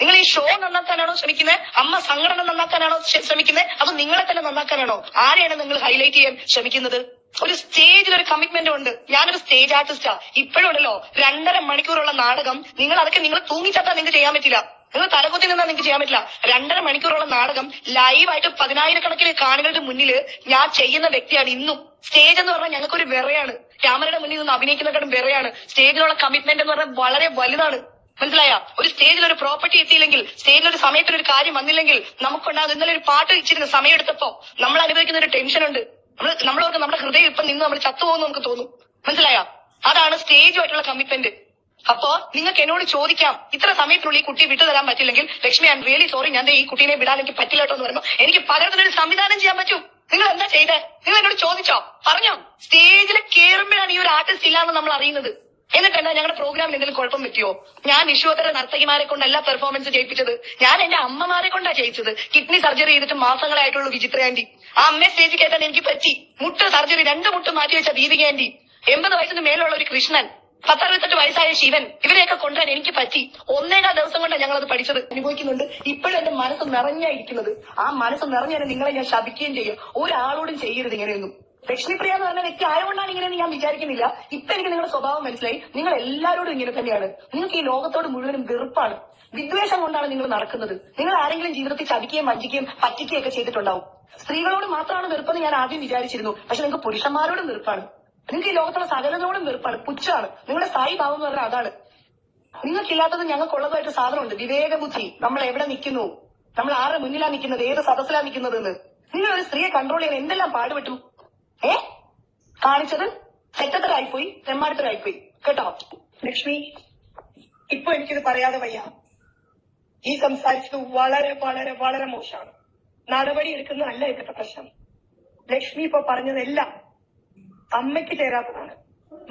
F: നിങ്ങൾ ഈ ഷോ നന്നാക്കാനാണോ ശ്രമിക്കുന്നത്? അമ്മ സംഘടന നന്നാക്കാനാണോ ശ്രമിക്കുന്നത്? അതോ നിങ്ങളെ തന്നെ നന്നാക്കാനാണോ? ആരെയാണ് നിങ്ങൾ ഹൈലൈറ്റ് ചെയ്യാൻ ശ്രമിക്കുന്നത്? ഒരു സ്റ്റേജിൽ ഒരു കമ്മിറ്റ്മെന്റ് ഉണ്ട്. ഞാനൊരു സ്റ്റേജ് ആർട്ടിസ്റ്റാ. ഇപ്പോഴുണ്ടല്ലോ 2.5 മണിക്കൂറുള്ള നാടകം. നിങ്ങൾ അതൊക്കെ നിങ്ങൾ തൂങ്ങിച്ചാത്താൻ നിങ്ങൾക്ക് ചെയ്യാൻ പറ്റില്ല. നിങ്ങൾ തലകുത്തി നിന്നാൽ നിങ്ങൾക്ക് ചെയ്യാൻ പറ്റില്ല. 2.5 മണിക്കൂറോളം നാടകം ലൈവായിട്ട് 10,000-കണക്കിന് കാണികളുടെ മുന്നിൽ ഞാൻ ചെയ്യുന്ന വ്യക്തിയാണ് ഇന്നും. സ്റ്റേജ് എന്ന് പറഞ്ഞാൽ ഞങ്ങൾക്കൊരു വിറയാണ്. ക്യാമറയുടെ മുന്നിൽ നിന്ന് അഭിനയിക്കുന്നതിനും വിറയാണ്. സ്റ്റേജിലുള്ള കമ്മിറ്റ്മെന്റ് എന്ന് പറഞ്ഞാൽ വളരെ വലുതാണ്. മനസ്സിലായ? ഒരു സ്റ്റേജിൽ ഒരു പ്രോപ്പർട്ടി എത്തിയില്ലെങ്കിൽ, സ്റ്റേജിൽ ഒരു സമയത്തിന് ഒരു കാര്യം വന്നില്ലെങ്കിൽ നമുക്കുണ്ടാകും. ഇന്നലെ ഒരു പാട്ട് ഇച്ചിരുന്ന് സമയം എടുത്തപ്പോ നമ്മൾ അനുഭവിക്കുന്ന ഒരു ടെൻഷൻ ഉണ്ട്. നമ്മളോർക്ക് നമ്മുടെ ഹൃദയം ഇപ്പം നിന്ന് നമ്മൾ ചത്തുപോകുന്നു നമുക്ക് തോന്നും. മനസ്സിലായ? അതാണ് സ്റ്റേജുമായിട്ടുള്ള കമ്മിറ്റ്മെന്റ്. അപ്പോ നിങ്ങൾക്ക് എന്നോട് ചോദിക്കാം, ഇത്ര സമയത്തിനുള്ളിൽ ഈ കുട്ടിയെ വിട്ടുതരാൻ പറ്റില്ലെങ്കിൽ Lakshmi I am really sorry, ഞാൻ ഈ കുട്ടീനെ വിടാൻ എനിക്ക് പറ്റില്ല കേട്ടോ എന്ന് പറയുമ്പോൾ എനിക്ക് പകരത്തിനൊരു സംവിധാനം ചെയ്യാൻ പറ്റും. നിങ്ങൾ എന്താ ചെയ്തേ? നിങ്ങൾ എന്നോട് ചോദിച്ചോ? പറഞ്ഞോ? സ്റ്റേജിൽ കയറുമ്പോഴാണ് ഈ ഒരു ആർട്ടിസ്റ്റ് ഇല്ലാന്ന് നമ്മൾ അറിയുന്നത്. എന്നിട്ട് എന്താ ഞങ്ങളുടെ പ്രോഗ്രാമിൽ എന്തെങ്കിലും കുഴപ്പം പറ്റിയോ? ഞാൻ വിശ്വോത്തര നർത്തകിമാരെ കൊണ്ടല്ല പെർഫോമൻസ് ചെയ്യിപ്പിച്ചത്. ഞാൻ എന്റെ അമ്മമാരെ കൊണ്ടാ ചെയ്യിച്ചത്. കിഡ്നി സർജറി ചെയ്തിട്ട് മാസങ്ങളായിട്ടുള്ളൂ വിചിത്ര ആന്റി. ആ അമ്മയെ സ്റ്റേജിൽ കയറ്റാൻ എനിക്ക് പറ്റി. മുട്ട് സർജറി 2 മുട്ട് മാറ്റി വെച്ച ദീപിക ആന്റി, 80 വയസ്സിന് മേലുള്ള ഒരു കൃഷ്ണൻ, 10-68 വയസ്സായ ശിവൻ, ഇവരെയൊക്കെ കൊണ്ടുവരാൻ എനിക്ക് പറ്റി. 1.25 ദിവസം കൊണ്ടാണ് ഞങ്ങളത് പഠിച്ചത്. അനുഭവിക്കുന്നുണ്ട്. ഇപ്പോഴും എന്റെ മനസ്സ് നിറഞ്ഞായിരിക്കുന്നത്. ആ മനസ്സ് നിറഞ്ഞാൽ നിങ്ങളെ ഞാൻ ശപിക്കുകയും ചെയ്യും. ഒരാളോടും ചെയ്യരുത് ഇങ്ങനെയൊന്നും. ലക്ഷ്മിപ്രിയ എന്ന് പറഞ്ഞ വ്യക്തി ആയതുകൊണ്ടാണ് ഇങ്ങനെയെന്ന് ഞാൻ വിചാരിക്കുന്നില്ല. ഇപ്പൊ എനിക്ക് നിങ്ങളുടെ സ്വഭാവം മനസ്സിലായി. നിങ്ങൾ എല്ലാവരോടും ഇങ്ങനെ തന്നെയാണ്. നിങ്ങൾക്ക് ഈ ലോകത്തോട് മുഴുവനും വെറുപ്പാണ്. വിദ്വേഷം കൊണ്ടാണ് നിങ്ങൾ നടക്കുന്നത്. നിങ്ങൾ ആരെങ്കിലും ജീവിതത്തിൽ ചതിക്കുകയും വഞ്ചിക്കുകയും പറ്റിക്കുകയും ഒക്കെ ചെയ്തിട്ടുണ്ടാവും. സ്ത്രീകളോട് മാത്രമാണ് വെറുപ്പെന്ന് ഞാൻ ആദ്യം വിചാരിച്ചിരുന്നു. പക്ഷെ നിങ്ങൾക്ക് പുരുഷന്മാരോടും വെറുപ്പാണ്. നിങ്ങൾക്ക് ഈ ലോകത്തുള്ള സകലതയോടും വെറുപ്പാണ്, പുച്ഛമാണ്. നിങ്ങളുടെ സ്ഥായി ഭാവം എന്ന് പറഞ്ഞാൽ അതാണ്. നിങ്ങൾക്കില്ലാത്തത് ഞങ്ങൾക്കുള്ളതായിട്ട് സാധനമുണ്ട്. വിവേകബുദ്ധി. നമ്മൾ എവിടെ നിൽക്കുന്നു, നമ്മൾ ആരുടെ മുന്നിലാണ് നിൽക്കുന്നത്, ഏത് സദസ്സിലാണ് നിൽക്കുന്നത് എന്ന്. നിങ്ങൾ ഒരു സ്ത്രീയെ കൺട്രോൾ ചെയ്യാൻ എന്തെല്ലാം പാടുപെട്ടു. കാണിച്ചത് സെറ്റത്തരായിപ്പോയി, തെമ്മാടത്തരായിപ്പോയി കേട്ടോ. ലക്ഷ്മി, ഇപ്പൊ എനിക്കിത് പറയാതെ വയ്യ. ഈ സംസാരിച്ചത് വളരെ വളരെ വളരെ മോശമാണ്. നടപടി എടുക്കുന്നതല്ല ഇപ്പോഴത്തെ പ്രശ്നം. ലക്ഷ്മി ഇപ്പൊ പറഞ്ഞതെല്ലാം അമ്മയ്ക്ക് ചേരാത്തതാണ്.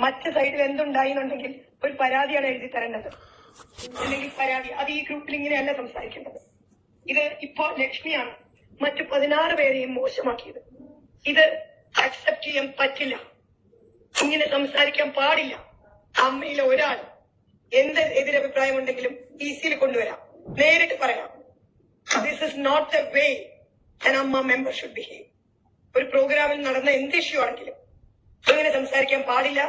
F: മറ്റ് സൈഡിൽ എന്തുണ്ടായി എന്നുണ്ടെങ്കിൽ ഒരു പരാതിയാണ് എഴുതി തരേണ്ടത്. അല്ലെങ്കിൽ പരാതി അത് ഈ ഗ്രൂപ്പിൽ ഇങ്ങനെയല്ല സംസാരിക്കേണ്ടത്. ഇത് ഇപ്പോ ലക്ഷ്മിയാണ് മറ്റു 16 പേരെയും മോശമാക്കിയത്. ഇത് അക്സെപ്റ്റ് ചെയ്യാൻ പറ്റില്ല. ഇങ്ങനെ സംസാരിക്കാൻ പാടില്ല. അമ്മയിലെ ഒരാൾ എന്ത് എതിരഭിപ്രായം ഉണ്ടെങ്കിലും ഈസിയിൽ കൊണ്ടുവരാം, നേരിട്ട് പറയാം. This is not the way an AMMA member should behave. ഒരു പ്രോഗ്രാമിൽ നടന്ന എന്ത് ഇഷ്യൂ ആണെങ്കിലും അങ്ങനെ സംസാരിക്കാൻ പാടില്ല.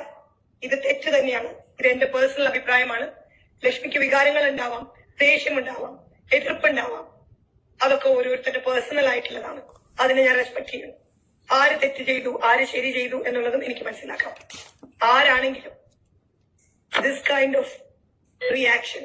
F: ഇത് തെറ്റ് തന്നെയാണ്. ഇത് എന്റെ പേഴ്സണൽ അഭിപ്രായമാണ്. ലക്ഷ്മിക്ക് വികാരങ്ങൾ ഉണ്ടാവാം, ദേഷ്യമുണ്ടാവാം, എതിർപ്പുണ്ടാവാം. അതൊക്കെ ഓരോരുത്തരുടെ പേഴ്സണൽ ആയിട്ടുള്ളതാണ്. അതിനെ ഞാൻ റെസ്പെക്ട് ചെയ്യുന്നു. ആര് തെറ്റ് ചെയ്തു, ആര് ശരി ചെയ്തു എന്നുള്ളതും എനിക്ക് മനസ്സിലാക്കാം. ആരാണെങ്കിലും ദിസ് കൈൻഡ് ഓഫ് റിയാക്ഷൻ